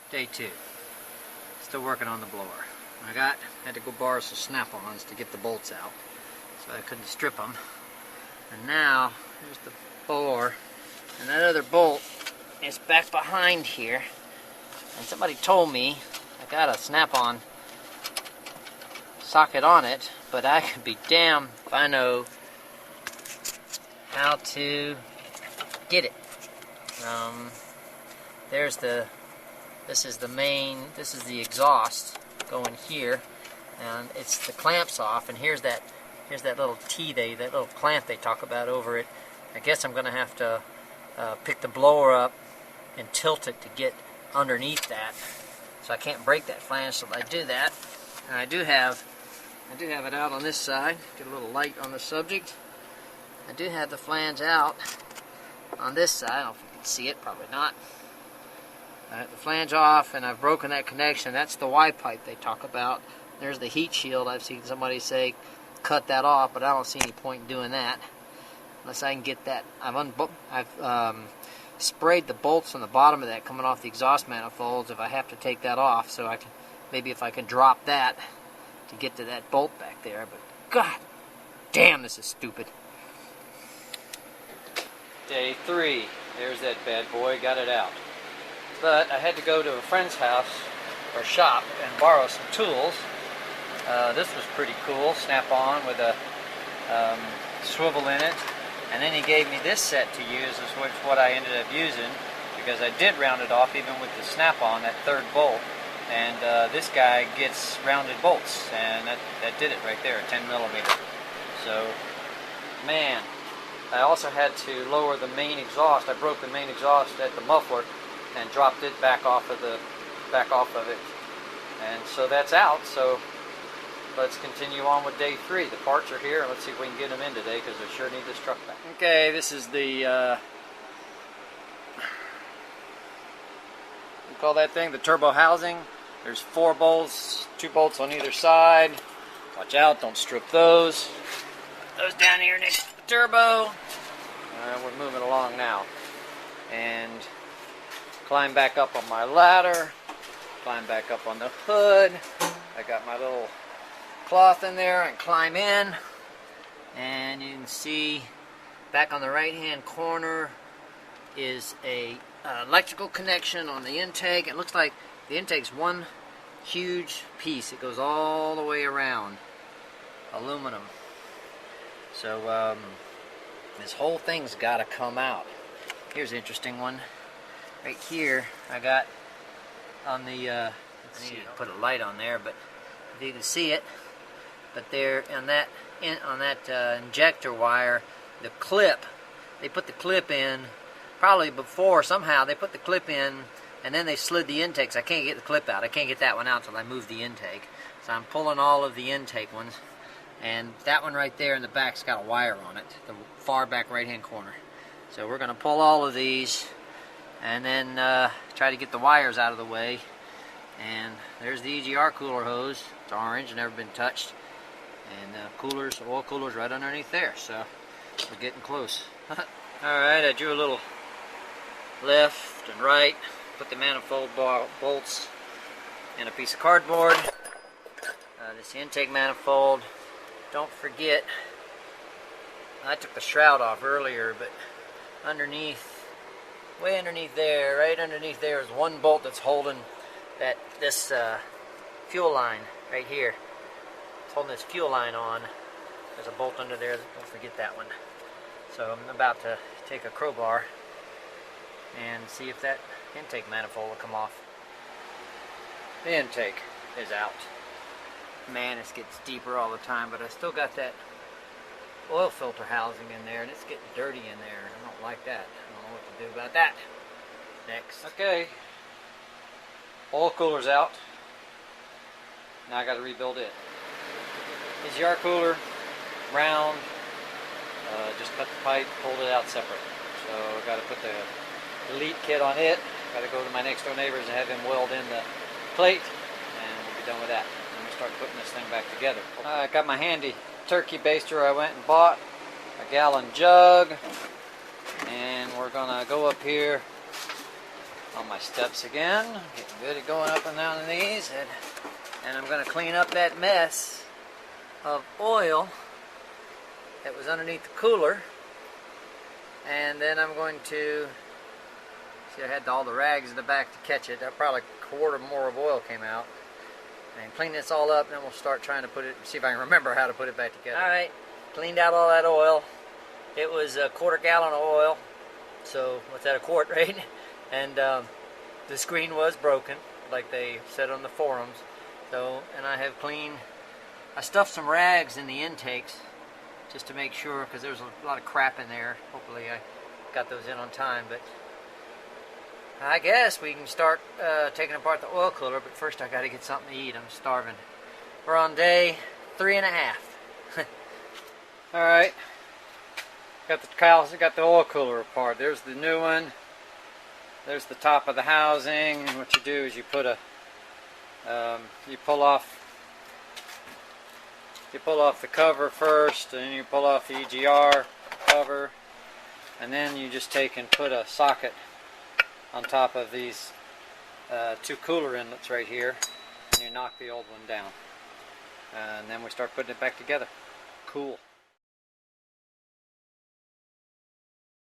Day 2. Still working on the blower. Had to go borrow some snap-ons to get the bolts out, so I couldn't strip them. And now here's the bore, and that other bolt is back behind here. And somebody told me I got a snap-on socket on it, but I could be damned if I know how to get it. This is the main, this is the exhaust going here, and it's the clamps off, and here's that little that little clamp they talk about over it. I guess I'm going to have to pick the blower up and tilt it to get underneath that, so I can't break that flange. So I do that, and I do have it out on this side. Get a little light on the subject. I do have the flange out on this side. I don't know if you can see it, probably not. I have the flange off, and I've broken that connection. That's the Y pipe they talk about. There's the heat shield. I've seen somebody say cut that off, but I don't see any point in doing that unless I can get that. I've sprayed the bolts on the bottom of that coming off the exhaust manifolds if I have to take that off, so I can, maybe if I can drop that to get to that bolt back there. But god damn, this is stupid. Day 3. There's that bad boy. Got it out. But I had to go to a friend's house or shop and borrow some tools. This was pretty cool, snap-on with a swivel in it. And then he gave me this set to use, which is what I ended up using, because I did round it off even with the snap-on, that third bolt. And this guy gets rounded bolts, and that did it right there, 10 millimeter. So, man, I also had to lower the main exhaust. I broke the main exhaust at the muffler and dropped it back off of it. And so that's out. So let's continue on with day 3. The parts are here, and let's see if we can get them in today, because I sure need this truck back. Okay, this is the we call that thing the turbo housing. There's 4 bolts, 2 bolts on either side. Watch out, don't strip those. Those down here next to the turbo. We're moving along now. And climb back up on my ladder. Climb back up on the hood. I got my little cloth in there and climb in. And you can see back on the right hand corner is a electrical connection on the intake. It looks like the intake's one huge piece. It goes all the way around. Aluminum. So this whole thing's got to come out. Here's an interesting one. Right here, I got on the. I need to put a light on there, but if you can see it, but there on that injector wire, the clip. They put the clip in probably before. Somehow they put the clip in, and then they slid the intakes. I can't get the clip out. I can't get that one out until I move the intake. So I'm pulling all of the intake ones. And that one right there in the back's got a wire on it, the far back right hand corner. So we're going to pull all of these and then try to get the wires out of the way. And there's the EGR cooler hose. It's orange, never been touched. And oil coolers right underneath there. So we're getting close. Alright, I drew a little left and right. Put the manifold bolts in a piece of cardboard. This intake manifold. Don't forget, I took the shroud off earlier, but underneath, way underneath there, right underneath there is one bolt that's holding this fuel line right here. It's holding this fuel line on. There's a bolt under there, don't forget that one. So I'm about to take a crowbar and see if that intake manifold will come off. The intake is out. Man, it gets deeper all the time, but I still got that oil filter housing in there, and it's getting dirty in there. I don't like that. I don't know what to do about that. Next. Okay. Oil cooler's out. Now I got to rebuild it. EGR cooler, round. Just cut the pipe, pulled it out separate. So I got to put the Elite kit on it. Got to go to my next door neighbors and have him weld in the plate, and we'll be done with that. Start putting this thing back together. I got my handy turkey baster I went and bought, a gallon jug, and we're gonna go up here on my steps again. Getting good at going up and down these. And I'm going to clean up that mess of oil that was underneath the cooler. And then I'm going to, see, I had all the rags in the back to catch it. Probably a quart more of oil came out. And clean this all up, and then we'll start trying to put it, see if I can remember how to put it back together. Alright, cleaned out all that oil. It was a quarter gallon of oil. So, what's that, a quart, right? And the screen was broken, like they said on the forums. So, and I have cleaned, I stuffed some rags in the intakes, just to make sure, because there was a lot of crap in there. Hopefully I got those in on time, but I guess we can start taking apart the oil cooler, but first I got to get something to eat. I'm starving. We're on day 3.5. Alright. Got the oil cooler apart. There's the new one. There's the top of the housing. And what you do is you put a, you pull off the cover first, and then you pull off the EGR cover, and then you just take and put a socket on top of these two cooler inlets right here, and you knock the old one down, and then we start putting it back together. Cool.